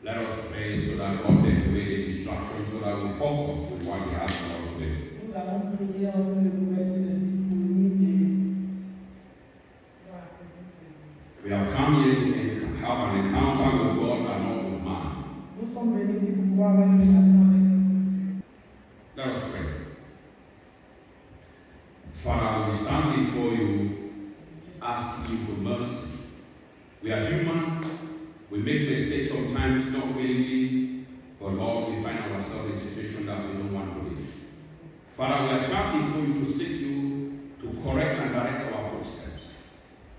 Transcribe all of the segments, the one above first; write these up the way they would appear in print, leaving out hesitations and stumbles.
Let us pray so that God take away the distractions so that we focus with what He has for us today. Nous allons prier afin de pouvoir être disponibles. We have come here to have an encounter with God and not with man. Nous sommes venus ici pour pouvoir avoir une relation avec Dieu. Let us pray. Father, we stand before you asking you for mercy. We are human. We make mistakes sometimes, not willingly, but Lord, we find ourselves in a situation that we don't want to live. Father, we have come before you to seek you to correct and direct our footsteps.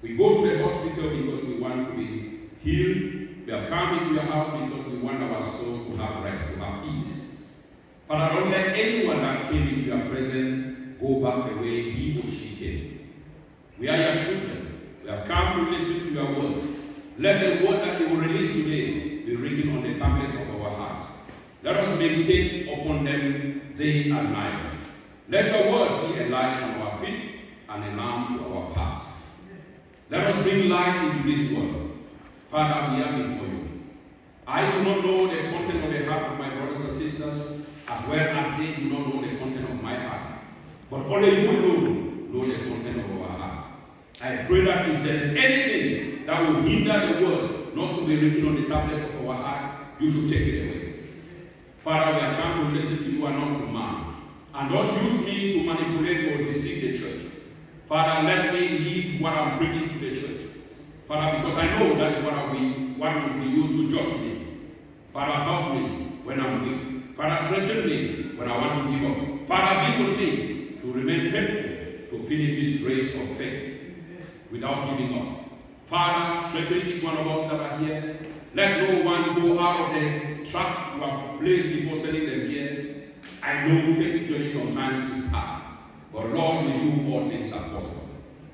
We go to the hospital because we want to be healed. We have come into your house because we want our soul to have rest, to have peace. Father, don't let anyone that came into your presence go back the way he or she came. We are your children. We have come to listen to your word. Let the word that you will release today be written on the tablets of our hearts. Let us meditate upon them day and night. Let the word be a light on our feet and a lamp to our path. Let us bring light into this world. Father, we are before you. I do not know the content of the heart of my brothers and sisters, as well as they do not know the content of my heart. But only you alone know the content of our heart. I pray that if there is anything that will hinder the word not to be written on the tablets of our heart, you should take it away. Father, we have come to listen to you and not to man. And don't use me to manipulate or deceive the church. Father, let me live what I'm preaching to the church. Father, because I know that is what will be used to judge me. Father, help me when I'm weak. Father, strengthen me when I want to give up. Father, be with me to remain faithful to finish this race of faith without giving up. Father, strengthen each one of us that are here. Let no one go out of the track you have placed before sending them here. I know faith journey sometimes is hard, but Lord, with you all things are possible.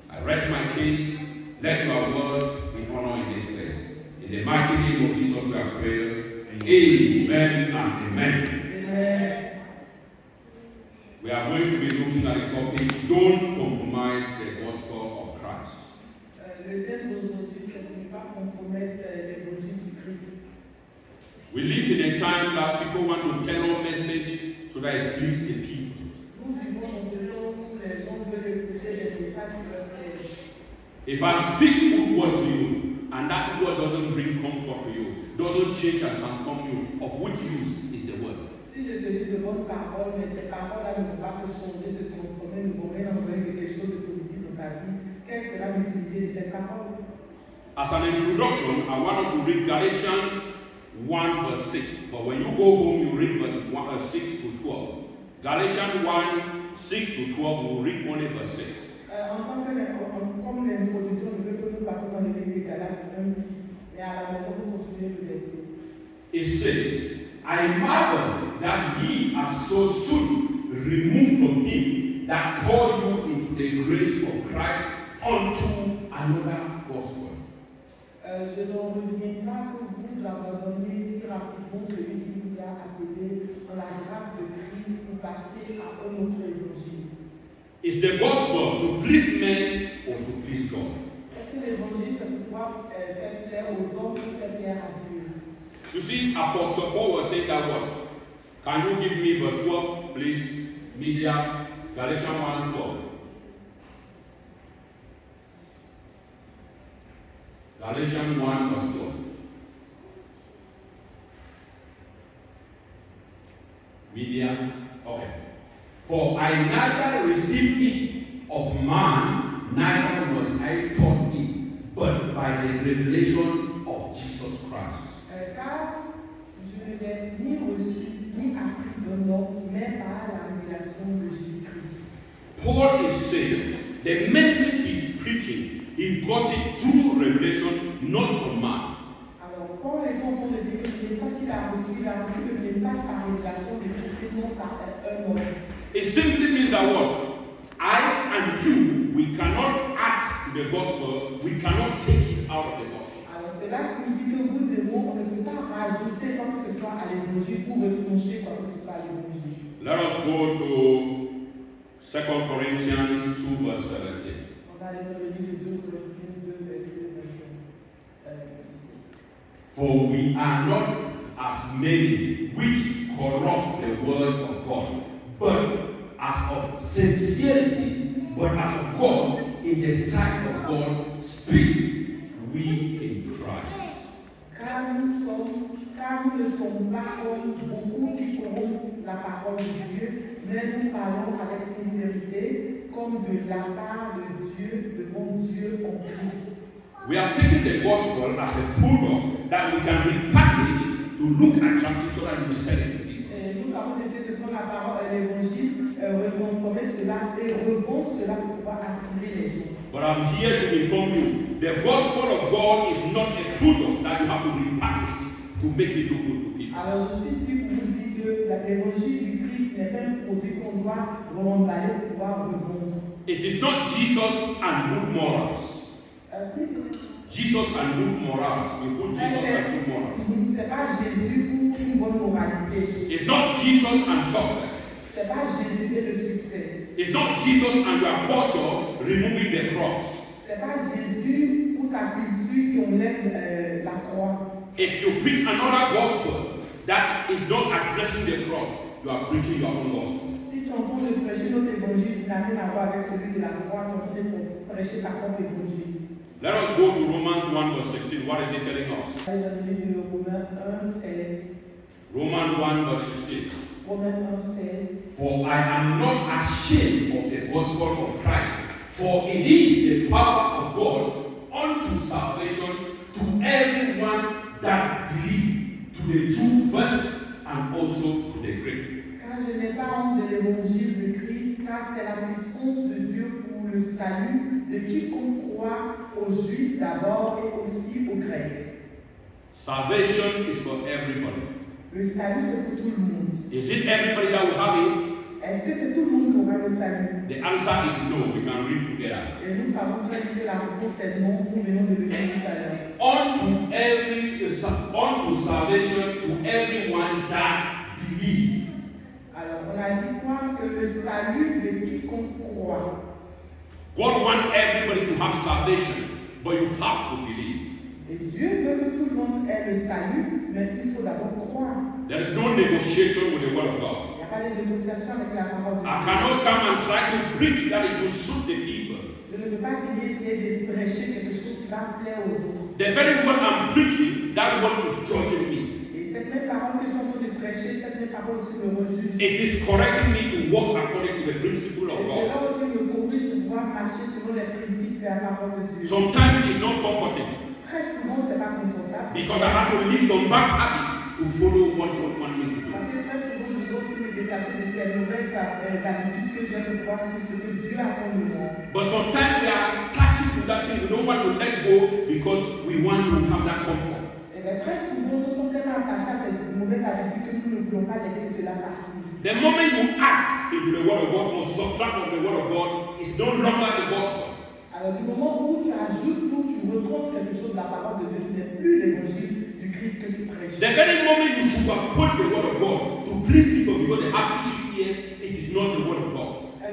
I rest my case. Let your word be honored in this place. In the mighty name of Jesus, we have prayed. Amen and amen. Amen. We are going to be looking at the topic, don't compromise the gospel of Christ. Le thème d'aujourd'hui, c'est de ne pas compromettre l'évangile du Christ. We live in a time that people want to tell a message so that it pleases the people. Nous vivons dans ce temps où les gens veulent écouter des messages qui leur plaisent. If I speak good word to you, and that word doesn't bring comfort to you, doesn't change and transform you, of which use is the word? Si je te dis de bonnes paroles, mais ces paroles-là ne vont pas te changer, te transformer, ne vont rien envoyer de quelque chose de positif dans ta vie, quelle sera l'utilité de ces paroles? As an introduction, I want us to read Galatians 1 verse 6. But when you go home, you read verse 6 to 12. Galatians 1, 6 to 12, we'll read only verse 6. Comme l'introduction, je veux que nous partons dans le livre de Galates 1, 6. Mais à la maison, vous continuez le verset. It says, I marvel that ye are so soon removed from him that called you into the grace of Christ unto another gospel. Je n'en reviens pas que vous abandonniez si rapidement celui qui vous a appelé dans la grâce de Christ pour passer à un autre évangile. Is the gospel to please men or to please God? Est-ce que l'évangile c'est pour pouvoir faire plaire aux hommes ou faire plaire à Dieu? You see, Apostle Paul was saying that word. Can you give me verse 12, please? Media, Galatians 1:12. Galatians 1 verse 12. Media, okay. For I neither received it of man, neither was I taught it, but by the revelation of Jesus Christ. Car je ne l'ai ni reçu ni appris de l'homme, mais par la révélation de Jésus-Christ. Paul is saying the message he's preaching, he got it through revelation, not from man. Alors, Paul est en train de dire que le message qu'il a reçu le message par révélation de Christ, non par un homme. It simply means that what? I and you, we cannot add to the gospel, we cannot take it out of the gospel. Alors, cela signifie que vous et moi, on ne peut pas rajouter quoi que ce soit à l'évangile ou retrancher quoi que ce soit à l'évangile. Let us go to 2 Corinthians 2 verse 17. On va aller dans le livre de 2 Corinthiens 2, verset 17. For we are not as many which corrupt the word of God, but as of sincerity, but as of God, in the sight of God, speak we in Christ. Car nous ne sommes pas comme beaucoup qui corrompent la parole de Dieu, mais nous parlons avec sincérité, comme de la part de Dieu, devant Dieu en Christ. We have taken the gospel as a product that we can repackage to look attractive so that we sell it to people. Et nous avons essayé de prendre la parole, l'évangile, retransformer cela et revendre cela pour pouvoir attirer les gens. But I'm here to inform you, the gospel of God is not a product that you have to repackage to make it look good to people. Alors je suis ici pour vous dire que l'évangile du Christ n'est pas un produit qu'on doit remballer pour pouvoir revendre. It is not Jesus and good morals. Jesus and good morals. We put Jesus and good morals. C'est pas Jésus ou une bonne moralité. It's not Jesus and success. C'est pas Jésus et le succès. It's not Jesus and your culture removing the cross. C'est pas Jésus ou ta culture qui enlève la croix. If you preach another gospel that is not addressing the cross, you are preaching your own gospel. Si tu entends de prêcher notre évangile qui n'a rien à voir avec celui de la croix, tu entends de prêcher ta propre évangile. Let us go to Romans 1 verse 16. What is it telling us? Allez dans le livre de Romains 1, 16. Romans 1 verse 16. Romains 1, 16. For I am not ashamed of the gospel of Christ, for it is the power of God unto salvation to everyone that believes, to the Jew first and also to the Greek. Car je n'ai pas honte de l'évangile de Christ, car c'est la puissance de Dieu pour le salut de quiconque croit, aux Juifs d'abord et aussi aux Grecs. Salvation is for everybody. Le salut c'est pour tout le monde. Is it everybody that will have it? Est-ce que c'est tout le monde qui aura le salut? The answer is no. We can read together. Et nous savons très bien que la réponse est non. Nous venons de le dire tout à l'heure. Unto salvation to everyone that believes. Alors, on a dit quoi? Que le salut de quiconque croit. God wants everybody to have salvation, but you have to believe. Et Dieu veut que tout le monde ait le salut, mais il faut d'abord croire. There is no negotiation with the word of God. Il n'y a pas de négociation avec la parole de Dieu. I cannot come and try to preach that it will suit the people. Je ne peux pas venir essayer de prêcher quelque chose qui va plaire aux autres. The very word I'm preaching, that word is judging me. Et cette même parole que je suis en train de prêcher, cette même parole aussi me rejuge. It is correcting me to walk according to the principle of Et cela God. aussi me corrige de pouvoir marcher selon les principes de la parole de Dieu. Sometimes it's not comfortable Très souvent, ce n'est pas confortable. because I have to leave some bad habit to follow what God wants me to do. Parce que très souvent, je dois aussi me détacher de ces mauvaises habitudes que j'ai pour pouvoir suivre ce que Dieu attend de moi. But sometimes we are attaching to that thing. We don't want to let go because we want to have that comfort. Et bien, très souvent, nous sommes tellement attachés à ces mauvaises habitudes que nous ne voulons pas laisser cela partir. The moment you act into the word of God or subtract from the word of God, it's no longer the gospel. Alors, du moment où tu ajoutes ou tu retranches quelque chose de la parole de Dieu, ce n'est plus l'évangile du Christ que tu prêches. The very moment you sugarcoat the word of God to please people because they have itching ears, it is not the word of God.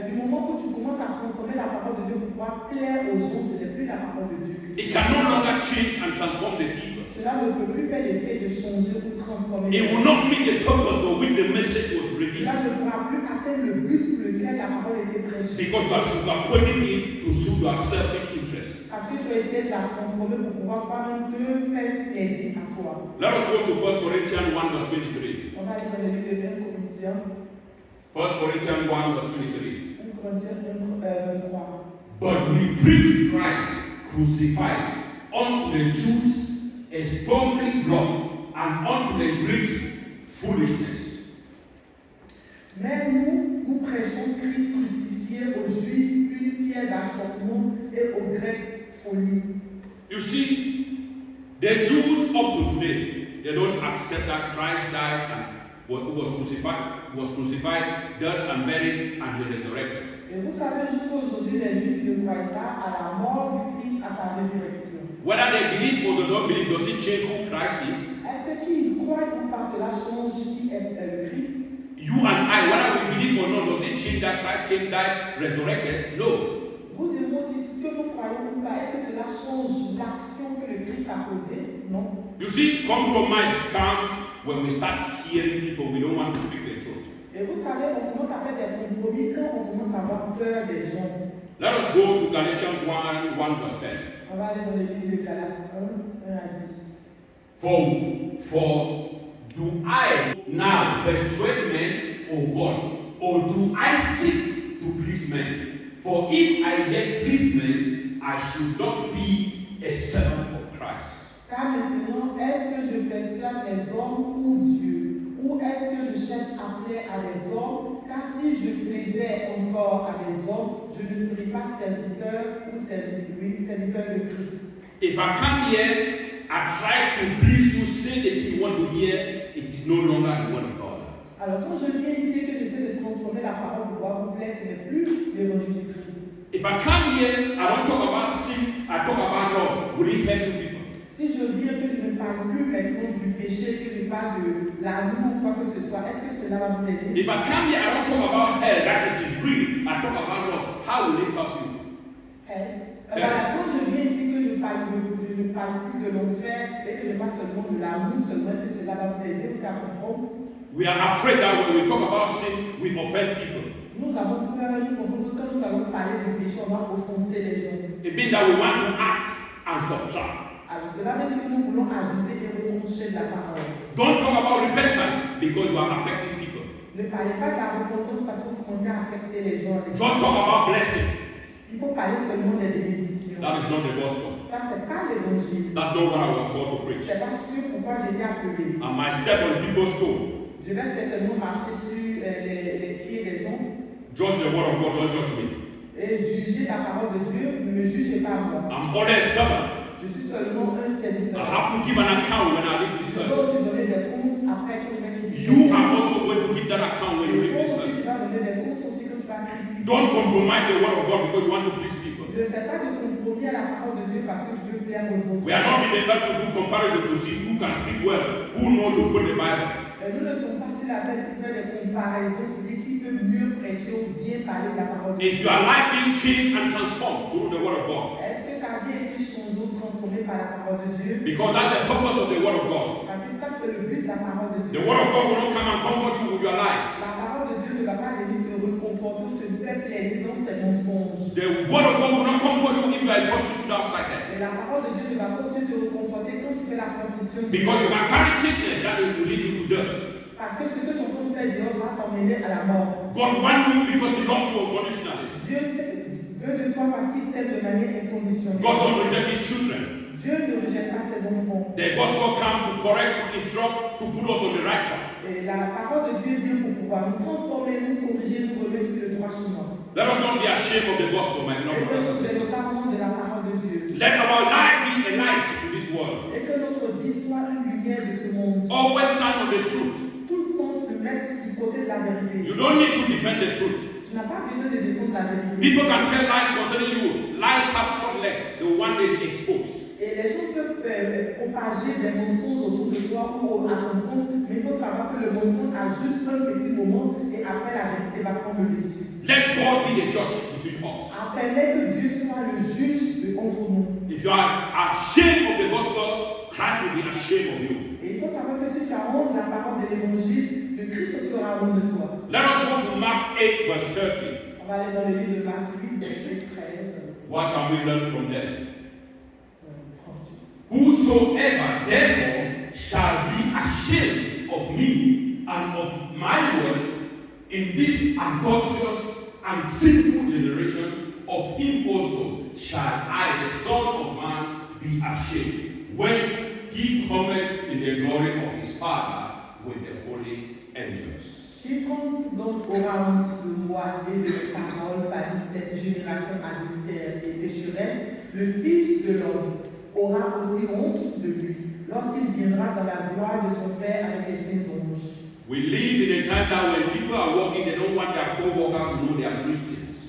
Du moment où tu commences à transformer la parole de Dieu pour pouvoir plaire aux gens, ce n'est plus la parole de Dieu. It can no longer change and transform the people. Cela ne peut plus faire l'effet de changer ou transformer. It will not meet the purpose for which the message was Cela released ne pourra plus atteindre le but pour lequel la parole a été prêchée. because you are sugarcoating it to suit your selfish interest. Parce que tu as essayé de la transformer pour pouvoir toi-même te faire plaisir à toi. Let us go to 1 Corinthians 1 verse 23. On va aller dans le livre de 1 Corinthiens. 1 Corinthians 1 verse 23. 1 Corinthiens 23. But we preach Christ crucified, unto the Jews a stumbling block, and unto the Greeks foolishness. Mais nous prêchons Christ crucifié aux Juifs, une pierre d'achoppement, et aux Grecs folie. You see, the Jews up to today, they don't accept that Christ died and was crucified, dead and buried, and he resurrected. Et vous savez, jusqu'à aujourd'hui, les Juifs ne croient pas à la mort du Christ, à sa résurrection. Whether they believe or they don't believe, does it change who Christ is? Est-ce qu'ils croient ou pas cela change qui est le Christ? You and I, whether we believe or not, does it change that Christ came, died, resurrected? No. Vous et moi, si que nous croyons ou pas, est-ce que cela change l'action que le Christ a posée? Non. You see, compromise can't when we start fearing people, we don't want to speak the truth. Et vous savez, on commence à faire des compromis quand on commence à avoir peur des gens. Let us go to Galatians 1 verse 10. On va aller dans le livre de Galates 1 à 10. For do I now persuade men, O God, or do I seek to please men? For if I yet please men, I should not be a servant of Christ. Car maintenant, est-ce que je persuade les hommes ou Dieu? Ou est-ce que je cherche à plaire à des hommes? Car si je plaisais encore à des hommes, je ne serais pas serviteur ou serviteur de Christ. If I come here, I try to please you, say the thing you want to hear, it is no longer the word of God. Alors quand je viens ici et que j'essaie de transformer la parole pour pouvoir vous plaire, ce n'est plus l'évangile de Christ. If I come here, I don't talk about sin, I talk about love. Will it help you people? Si je viens que je ne parle plus maintenant du péché, que je parle de l'amour, quoi que ce soit, est-ce que cela va vous aider? If I come here, I don't talk about hell, that is real. I talk about love. How will it help you? Voilà, quand je viens ici que je ne parle plus de l'enfer et que je parle seulement de l'amour, seulement est-ce que cela va vous aider aussi à comprendre? We are afraid that when we talk about sin, we offend people. Nous avons peur, nous pensons que quand nous allons parler du péché, on va offenser les gens. It means that we want to act and subtract. Alors cela veut dire que nous voulons ajouter et retrancher de la parole. Don't talk about repentance because you are affecting people. Ne parlez pas de la repentance parce que vous commencez à affecter les gens. Just talk about blessing. Il faut parler seulement des bénédictions. That is not the gospel. Ça, c'est pas l'évangile. That's not what I was called to preach. C'est pas ce pourquoi j'ai été appelé. I might step on people's toes. Je vais certainement marcher sur les pieds des gens. Judge the word of God, don't judge me. Et juger la parole de Dieu, ne me jugez pas moi. I'm only a servant. Je suis seulement un I serviteur. have to give an account when I leave this Je earth. dois aussi donner des comptes après que je vais quitter. You are also going to give that account when you leave Et this toi aussi, earth. tu vas donner des comptes aussi quand tu vas quitter. Don't compromise the word of God because you want to please people. Ne fais pas de compromis à la parole de Dieu parce que tu veux plaire aux autres. We are not being able to do comparison to see who can speak well, who knows to quote the Bible. Nous ne sommes pas sur la tête pour faire des comparaisons pour dire qui peut mieux prêcher ou bien parler de la parole de Dieu. Is your life being changed and transformed through the word of God? Est-ce que ta vie a été changée ou transformée par la parole de Dieu? Because that's the purpose of the word of God. Parce que ça, c'est le but de la parole de Dieu. The word of God will not come and comfort you with your lies. La parole de Dieu ne va pas venir te reconforter ou te faire plaisir dans tes mensonges. The word of God will not comfort you if you are a prostitute outside there. Et la parole de Dieu ne va pas aussi te reconforter quand tu fais la prostitution. Because you can carry sickness that will lead you to death. Parce que ce que tu es en train de faire dehors va t'emmener à la mort. God wants you because He loves you unconditionally. Dieu veut de toi parce qu'il t'aime de manière inconditionnelle. God don't reject His children. Dieu ne rejette pas ses enfants. The gospel comes to correct, to instruct, to put us on the right track. Et la parole de Dieu vient pour pouvoir nous transformer, nous corriger, nous remettre sur le droit chemin. Let us not be ashamed of the gospel, my beloved Et que brothers and nous ne sisters. pas honte de la parole de Dieu. Let our life be a light to this world. Et que notre vie soit une lumière de ce monde. Always stand on the truth. Tout le temps se mettre du côté de la vérité. You don't need to defend the truth. Tu n'as pas besoin de défendre la vérité. People can tell lies concerning you. Lies have short legs. They will one day be exposed. Et les gens peuvent propager des mensonges autour de toi ou à ton compte, mais il faut savoir que le mensonge a juste un petit moment et après la vérité va prendre le dessus. Let God be the judge between us. Permets que Dieu soit le juge entre nous. If you are ashamed of the gospel, Christ will be ashamed of you. Et il faut savoir que si tu as honte de la parole de l'évangile, le Christ sera honte de toi. Let us go to Mark 8, verse 30. On va aller dans le livre de Marc 8, verset 13. What can we learn from there? Whosoever therefore shall be ashamed of me and of my words in this adulterous and sinful generation, of him also shall I, the Son of Man, be ashamed, when he cometh in the glory of his Father with the holy angels. Quiconque donc aura honte de moi et de mes paroles parmi cette génération adultère et pécheresse, le Fils de l'homme aura aussi honte de lui lorsqu'il viendra dans la gloire de son Père avec les saints anges. We live in a time now when people are walking, they don't want their co-workers to know they are Christians.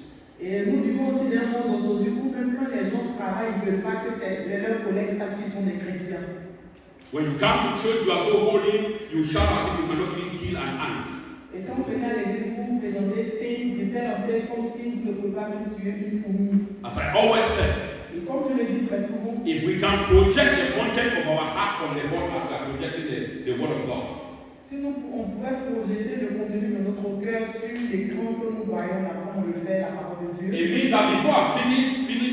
Et nous vivons aussi dans un monde aujourd'hui où même quand les gens travaillent, ils ne veulent pas que leurs collègues sachent qu'ils sont des chrétiens. When you come to church, you are so holy, you shout as if you cannot even kill an ant. Et quand vous venez à l'église, vous vous présentez saint de tel en tel comme si vous ne pouvez pas même tuer une fourmi. As I always said, Et comme je le dis très souvent, if we can project the content of our heart on the board as we are projecting the word of God, si on pourrait projeter le contenu de notre cœur sur l'écran que nous voyons là, comme on le fait, la parole de Dieu, it means that before I finish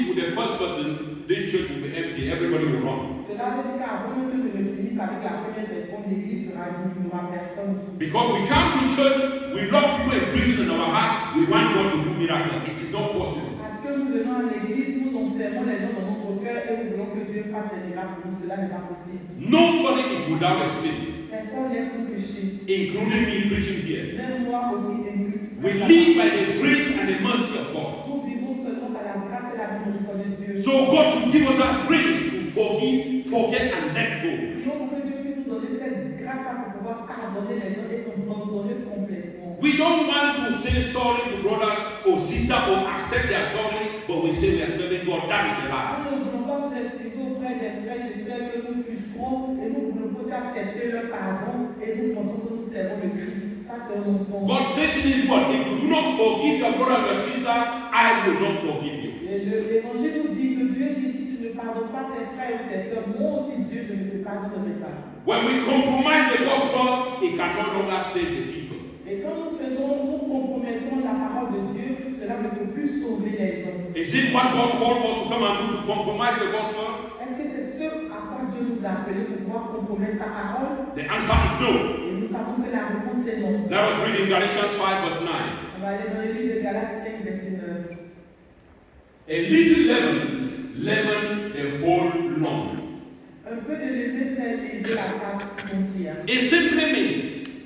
with the first person, this church will be empty. Everybody will run. cela veut dire qu'avant même que je ne finisse avec la première personne, l'église sera vide, il n'y aura personne ici. Because we come to church, we love people in prison in our heart, we want God to do miracles. It is not possible. Parce que nous venons à l'église, nous enfermons les gens dans notre cœur et nous voulons que Dieu fasse des miracles pour nous. Cela n'est pas possible. Nobody is without a sin, Personne n'est sans péché. including me preaching here. Même moi aussi inclus. We live by the grace and the mercy of God. Nous vivons seulement par la grâce et la miséricorde de Dieu. So God should give us that grace to forgive, forget, and let go. Prions pour que Dieu puisse nous donner cette grâce pour pouvoir pardonner les gens et abandonner complètement. We don't want to say sorry to brothers or sisters or accept their sorry, but we say we are serving God. That is a lie. Nous ne voulons pas nous expliquer auprès des frères et sœurs que nous frustrons et nous voulons aussi accepter leur pardon et nous pensons que nous servons le Christ. Ça, c'est un mensonge. God says in His word, if you do not forgive your brother or your sister, I will not forgive you. Et l'évangile nous dit que Dieu dit si tu ne pardonnes pas tes frères ou tes sœurs, moi aussi Dieu, je ne te pardonnerai pas. When we compromise the gospel, it can no longer save the people. Et quand nous compromettons la parole de Dieu, cela ne peut plus sauver les gens. Is it what God called us to come and do, to compromise the gospel? Est-ce que c'est ce à quoi Dieu nous a appelés pour pouvoir compromettre sa parole? The answer is no. Et nous savons que la réponse est non. Let us read in Galatians 5 verse 9. On va aller dans le livre de Galates 5, verset 9. A little leaven the whole lump. Un peu de levain fait lever la pâte entière. It simply means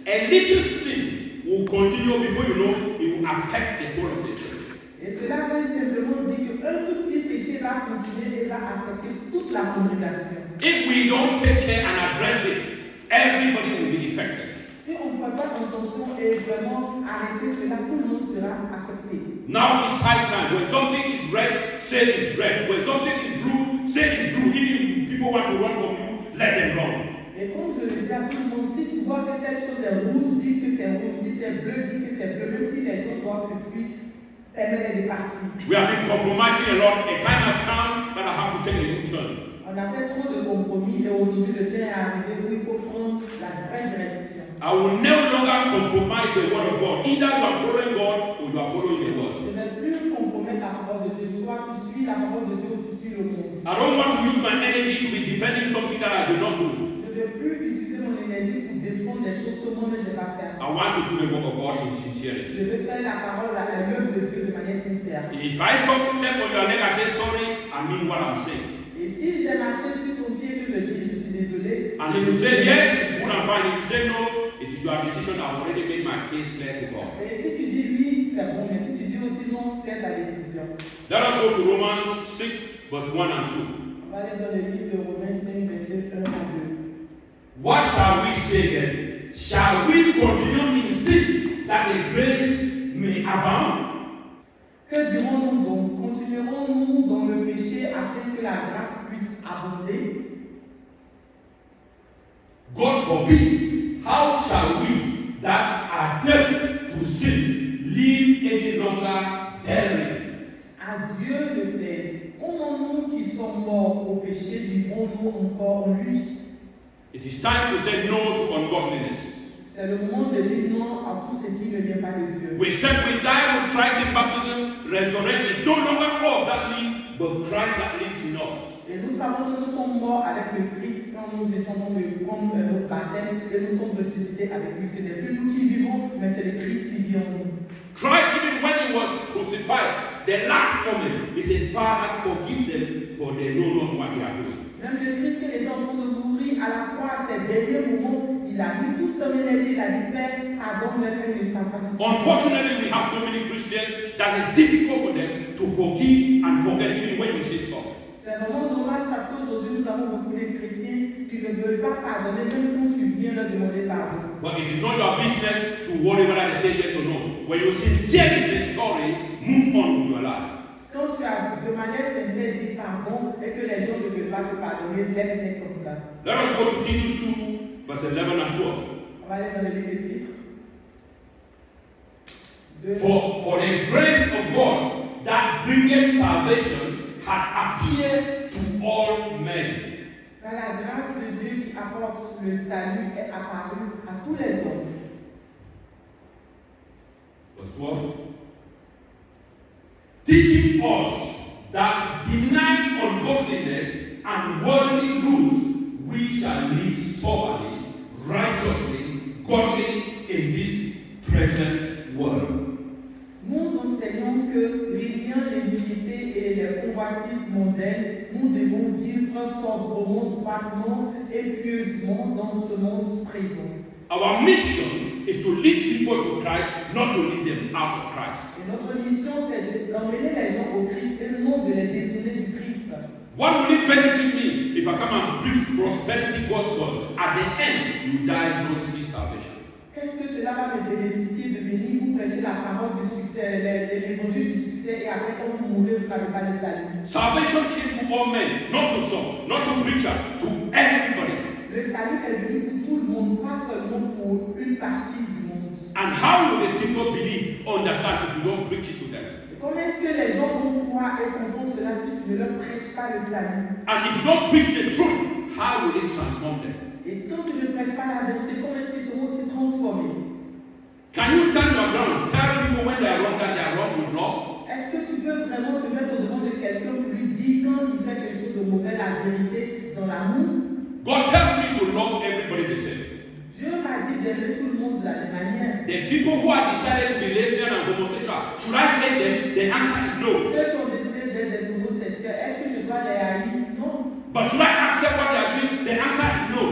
a little sin will continue before you know it will affect the whole of the church. Et cela veut simplement dire qu'un tout petit péché va continuer et va affecter toute la congrégation. If we don't take care and address it, everybody will be affected. Si on ne fait pas attention et vraiment arrêter cela, tout le monde sera affecté. Now it's high time. When something is red, say it's red. When something is blue, say it's blue. Even if people want to run from you, let them run. Et comme je le dis à tout le monde, si tu vois que telle chose est rouge, dis que c'est rouge. Si c'est bleu, dis que c'est bleu. Même si les gens doivent te fuir, permets-les de partir. We have been compromising a lot. A time has come that I have to take a new turn. On a fait trop de compromis et aujourd'hui le temps est arrivé où il faut prendre la vraie direction. I will no longer compromise the word of God. Either you are following God or you are following the word. Je ne vais plus compromettre la parole de Dieu. Soit tu suis la parole de Dieu ou tu suis le monde. I don't want to use my energy to be defending something that I do not do. Je ne vais plus utiliser mon énergie pour défendre des choses que moi-même je ne vais pas faire. I want to do the work of God in sincerity. Je vais faire la parole, l'œuvre de Dieu de manière sincère. If I step on your leg and say sorry, I mean what I'm saying. Et si j'ai marché sur ton pied et que je dis je suis désolé, And if you say yes, it's good and fine. If you say no, it is your decision. I've already made my case clear to God. et si tu dis oui, c'est bon, mais si tu dis aussi non, c'est ta décision. Let us go to Romans 6, verse 1 and 2. On va aller dans le livre de Romains 5, verset 1 à 2. What shall we say then? Shall we continue in sin that the grace may abound? Que dirons-nous donc? Continuerons-nous dans le péché afin que la grâce puisse abonder? God forbid. How shall we that are dead to sin live any longer therein? À Dieu ne plaise. Comment nous qui sommes morts au péché vivrons-nous encore en lui? It is time to say no to ungodliness. C'est le moment de dire non à tout ce qui ne vient pas de Dieu. We said we die with Christ in baptism, resurrect. It's no longer us that live, but Christ that lives in us. Et nous savons que nous sommes morts avec le Christ quand nous étions dans notre baptême et nous sommes ressuscités avec lui. Ce n'est plus nous qui vivons, mais c'est le Christ qui vit en nous. Christ, even when he was crucified, the last moment, he said, Father, forgive them, for they know not what they are doing. Même le Christ qui était en train de mourir à la croix, à ces derniers moments, il a mis toute son énergie, il a dit, Père, pardonne-leur car ils ne savent pas ce qu'ils font. Unfortunately, we have so many Christians that it's difficult for them to forgive and forget even when you say sorry. C'est vraiment dommage parce qu'aujourd'hui, nous avons beaucoup de chrétiens qui ne veulent pas pardonner, même quand tu viens leur demander pardon. But it is not your business to worry whether they say yes or no. When you sincerely say sorry, move on with your life. Quand tu as de manière sincère dit pardon et que les gens ne veulent pas te pardonner, laisse-les comme ça. Let us go to Titus 2, verse 11 and 12. On va aller dans le livre de titre. For the grace of God that bringeth salvation had appeared to all men. Car la grâce de Dieu qui apporte le salut est apparue à tous les hommes. Verse 12. Teaching us that denying ungodliness and worldly lusts, we shall live soberly, righteously, godly in this present world. Nous enseignons que, régnant l'impiété et les convoitises mondaines, nous devons vivre sobrement, droitement et pieusement dans ce monde présent. Our mission is to lead people to Christ, not to lead them out of Christ. Et notre mission, c'est d'emmener les gens au Christ et non de les détourner du Christ. What will it benefit me if I come and preach prosperity gospel? At the end, you die, you don't see salvation. Qu'est-ce que cela va me bénéficier de venir vous prêcher la parole du succès, l'évangile du succès, et après quand vous mourrez, vous n'avez pas le salut? Salvation came to all men, not to some, not to preachers, to everybody. Le salut est venu pour tout le monde, pas seulement pour une partie du monde. And how will the people believe, understand if you don't preach it to them? Et comment est-ce que les gens vont croire et comprendre cela si tu ne leur prêches pas le salut? And if you don't preach the truth, how will it transform them? Et quand tu ne prêches pas la vérité, comment est-ce qu'ils seront aussi transformés? Can you stand your ground, tell people when they are wrong that they are wrong with love? Est-ce que tu peux vraiment te mettre au devant de quelqu'un pour lui dire quand il fait quelque chose de mauvais, la vérité dans l'amour? God tells me to love everybody the same. Dieu m'a dit d'aimer tout le monde de la même manière. The people who are decided to be lesbian and homosexual, should I hate them? The answer is no. Ceux qui ont décidé d'être des homosexuels, est-ce que je dois les haïr? Non. But should I accept what they are doing? The answer is no.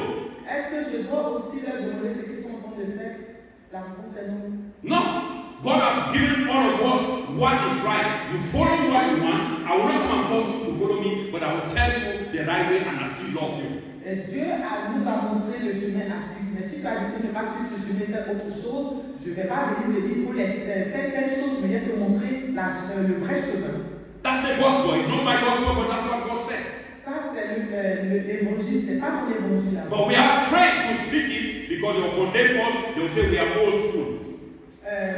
Est-ce que je dois aussi leur demander ce qu'ils sont en train de faire? La réponse est non. No. God has given all of us what is right. You follow what you want. I will not come and force you to follow me, but I will tell you the right way and I still love you. Et Dieu nous a montré le chemin à suivre. Mais si tu as décidé de ne pas suivre ce chemin, faire autre chose, je ne vais pas venir te dire il faut faire telle chose, mais je vais te montrer le vrai chemin. That's the gospel. It's not my gospel, but that's what God said. Ça, c'est l'évangile, ce n'est pas mon évangile. But we are afraid to speak it because they will condemn us. They will say we are old school.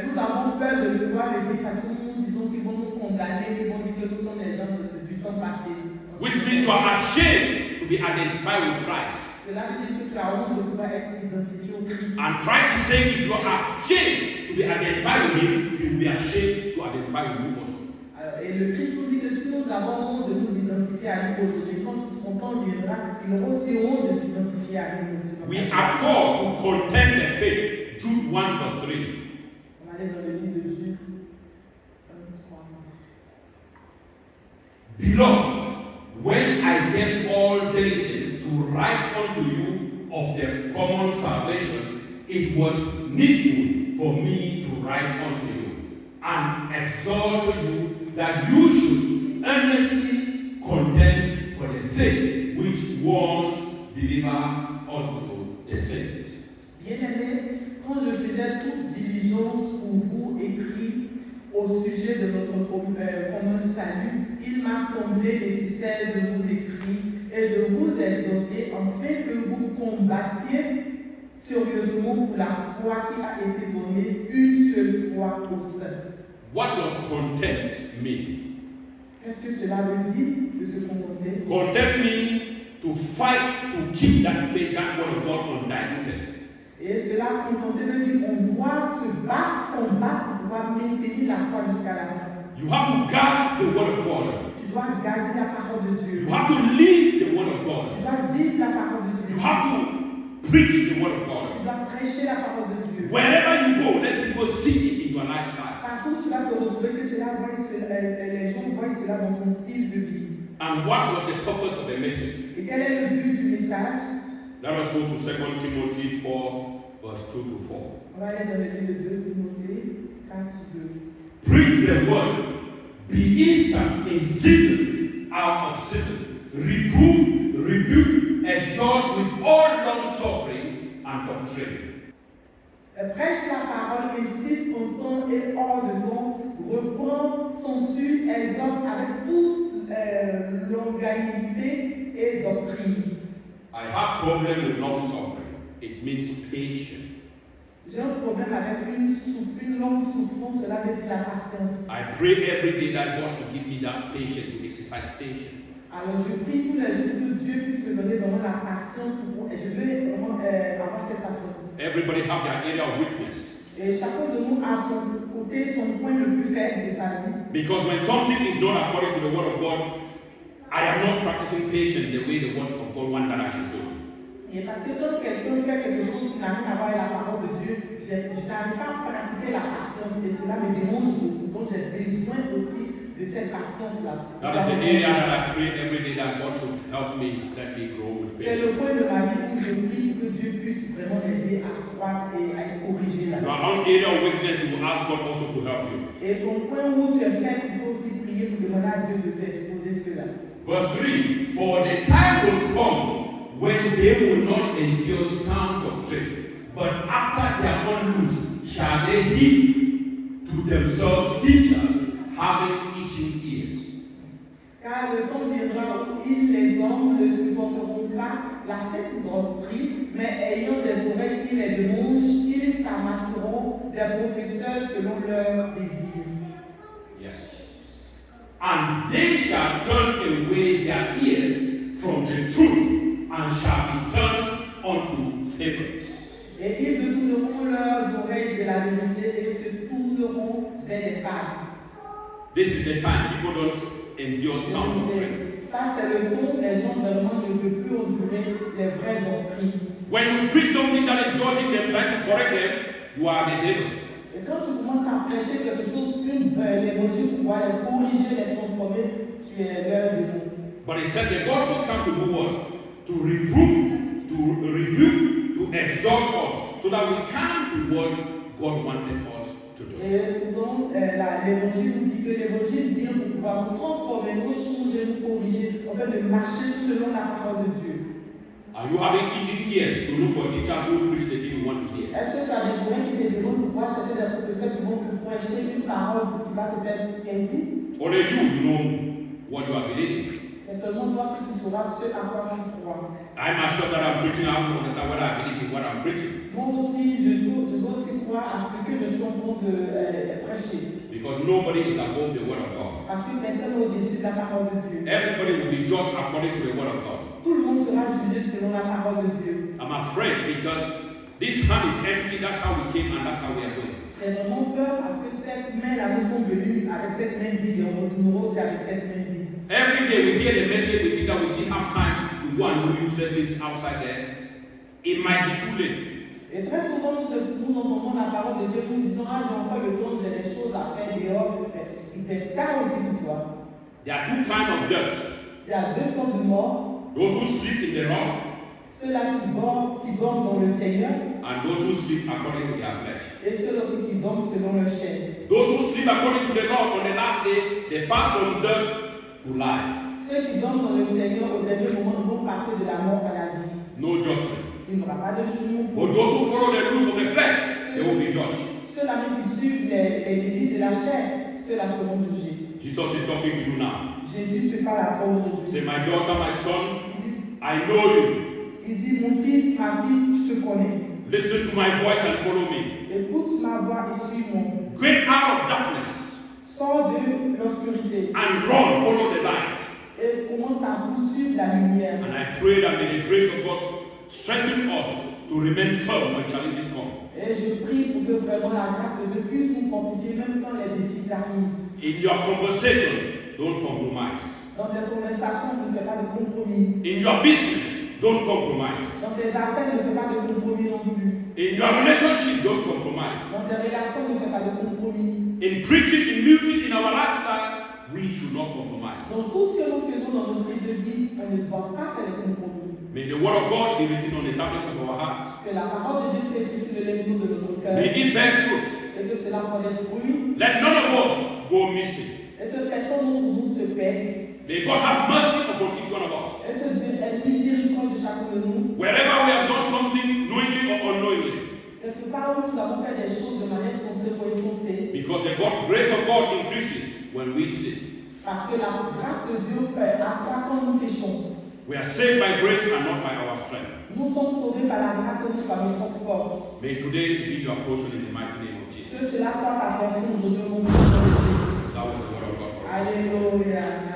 Nous avons peur de pouvoir le dire parce que nous disons qu'ils vont nous condamner, qu'ils vont dire que nous sommes les gens du temps passé. Which means you are ashamed to be identified with Christ. Cela veut dire que tu as honte de pouvoir être identifié au Christ. And Christ is saying if you are ashamed to be identified with Him, you will be ashamed to identify with you also. Et le Christ nous dit que si nous avons honte de nous identifier à lui aujourd'hui, quand son temps viendra, il aura aussi honte de s'identifier à lui aussi. We are called to contend the faith. Jude 1 verse 3. On va aller dans le livre de Jude 1, 3. Beloved, when I gave all diligence to write unto you of the common salvation, it was needful for me to write unto you and exhort you that you should earnestly contend for the faith which was delivered unto the saints. Bien-aimés, quand je faisais toute diligence pour vous écrire au sujet de notre commun salut, il m'a semblé nécessaire de vous écrire et de vous exhorter afin que vous combattiez sérieusement pour la foi qui a été donnée une seule fois aux saints. What does content mean? Qu'est-ce que cela veut dire de se contenter? Content means to fight to keep that faith, that word of God undiluted. Et cela, contenter veut dire qu'on doit se battre, combattre pour pouvoir maintenir la foi jusqu'à la fin. You have to guard the word of God. Tu dois garder la parole de Dieu. You have to live the word of God. Tu dois vivre la parole de Dieu. You have to preach the word of God. Tu dois prêcher la parole de Dieu. Wherever you go, let people see it in your lifestyle. Partout où tu vas te retrouver, que cela voie les gens voient cela dans ton style de vie. And what was the purpose of the message? Et quel est le but du message? Let us go to 2 Timothy 4, verse 2 to 4. On va aller dans le livre de 2 Timothée 4, 2. Preach the word. Be instant in season, out of season. Reprove, rebuke, exhort with all long suffering and doctrine. Prêche la parole, insiste son temps et hors de temps, reprend, censure, exhorte avec toute longanimité et doctrine. I have problem with long suffering. It means patience. J'ai un problème avec une longue souffrance, cela veut dire la patience. I pray every day that God should give me that patience to exercise patience. Alors je prie tous les jours que Dieu puisse me donner vraiment la patience et je veux vraiment avoir cette patience. Everybody have their area of weakness. Et chacun de nous a son côté, son point le plus faible de sa vie. Because when something is done according to the word of God, I am not practicing patience the way the word of God wants that I should do. Et parce que quand quelqu'un fait quelque chose qui n'a rien à voir avec la parole de Dieu, je n'arrive pas à pratiquer la patience et cela me dérange beaucoup. Donc j'ai besoin aussi de cette patience-là. That is the area that I pray every day that God should help me, let me grow with C'est patience. le point de ma vie où je prie que Dieu puisse vraiment m'aider à croître et à corriger la vie. Your own area of weakness, you will ask God also to help you. Et ton point où tu es faible, tu peux aussi prier pour demander à Dieu de t'exposer cela. Verse 3, for the time will come when they will not endure sound doctrine, but after their own lust shall they heap to themselves teachers having itching ears. Car le temps viendra où les hommes ne supporteront pas la saine doctrine, mais ayant des oreilles qui les dérangent, ils s'amasseront des professeurs selon leur désir. Yes. And they shall turn away their ears from the truth and shall be turned unto fables. Et ils détourneront leurs oreilles de la vérité et se tourneront vers des fables. This is the time people don't endure sound doctrine. Ça, c'est le temps où les gens vraiment ne veulent plus endurer les vraies doctrines. When you preach something that is judging them, trying to correct them, you are the devil. Et quand tu commences à prêcher quelque chose, l'évangile, pour pouvoir les corriger, les transformer, tu es l'heure de nous. But he said the gospel come to do what? To reprove, to rebuke, to exhort us, so that we can do what God wanted us to do. Et donc, l'évangile nous dit que l'évangile vient pour pouvoir nous transformer, nous changer, nous corriger, en fait, de marcher selon la parole de Dieu. Are you having itching ears to look for teachers who preach the thing you want to hear? Est-ce que tu as des oreilles qui te demandent pour pouvoir chercher des professeurs qui vont te prêcher une parole qui va te faire plaisir? Only you know what you are believing. C'est seulement toi qui sauras ce à quoi tu crois. I myself that I'm preaching, I have to understand whether I believe in what I'm preaching. Moi aussi, je dois aussi croire à ce que je suis en train de prêcher. Because nobody is above the word of God. Parce que personne n'est au-dessus de la parole de Dieu. Everybody will be judged according to the word of God. Tout le monde sera jugé selon la parole de Dieu. I'm afraid because this hand is empty, that's how we came and that's how we are going. J'ai vraiment peur parce que cette main-là, nous sommes venus avec cette main vide et on retournera aussi avec cette main vide. Every day we hear the message, we think that we still have time to go and do useless things outside there. It might be too late. Et très souvent, nous entendons la parole de Dieu, nous disons, ah, j'ai encore le temps, j'ai des choses à faire dehors. Il est tard aussi pour toi. There are two kinds of deaths. Il y a deux sortes de morts. Those who sleep in the Lord Ceux-là qui dorment dans le Seigneur and those who sleep according to their flesh. et ceux aussi qui dorment selon leur chair. Those who sleep according to the Lord on the last day, they pass from death to life. Ceux qui dorment dans le Seigneur au dernier moment ne vont passer de la mort à la vie. No judgment. Il n'y aura pas de jugement pour But eux. those who follow the rules of the flesh, they will be judged. Ceux-là même qui suivent les désirs de la chair, ceux-là seront jugés. Jesus is talking to you now. Jésus te parle à toi aujourd'hui. Say, my daughter, my son, Il I know you. dit, mon fils, ma fille, je te connais. Listen to my voice and follow me. Écoute ma voix et suis-moi. Get out of darkness Sors de l'obscurité and run, follow the light. et commence à poursuivre la lumière. And I pray that may the grace of God strengthen us to remain firm when challenges come. Et je prie pour que vraiment la grâce de Dieu puisse nous fortifier même quand les défis arrivent. In your conversation, don't compromise. Dans tes conversations, ne fais pas de compromis. In your business, don't compromise. Dans tes affaires, ne fais pas de compromis non plus. In your relationship, don't compromise. Dans tes relations, ne fais pas de compromis. In preaching, in music, in our lifestyle, we should not compromise. Dans tout ce que nous faisons dans nos vies de vie, on ne doit pas faire de compromis. May the word of God be written on the tablets of our hearts. Que la parole de Dieu soit écrite sur le linteau de notre cœur. May it bear fruit. Et que cela produise fruit. Let none of us go missing. Et que personne d'entre nous se perde. May God have mercy upon each one of us. Et que Dieu ait miséricorde de chacun de nous. Wherever we have done something, knowingly or unknowingly. Quelque part où nous avons fait des choses de manière sensée ou insensée. Because the grace of God increases when we sin. Parce que la grâce de Dieu accroît quand nous péchons. We are saved by grace and not by our strength. Nous sommes sauvés par la grâce et non par nos propres force. May today be your portion in the mighty name of Jesus. Que cela soit ta portion aujourd'hui au nom de Jésus. That was the word of God for us. Alléluia.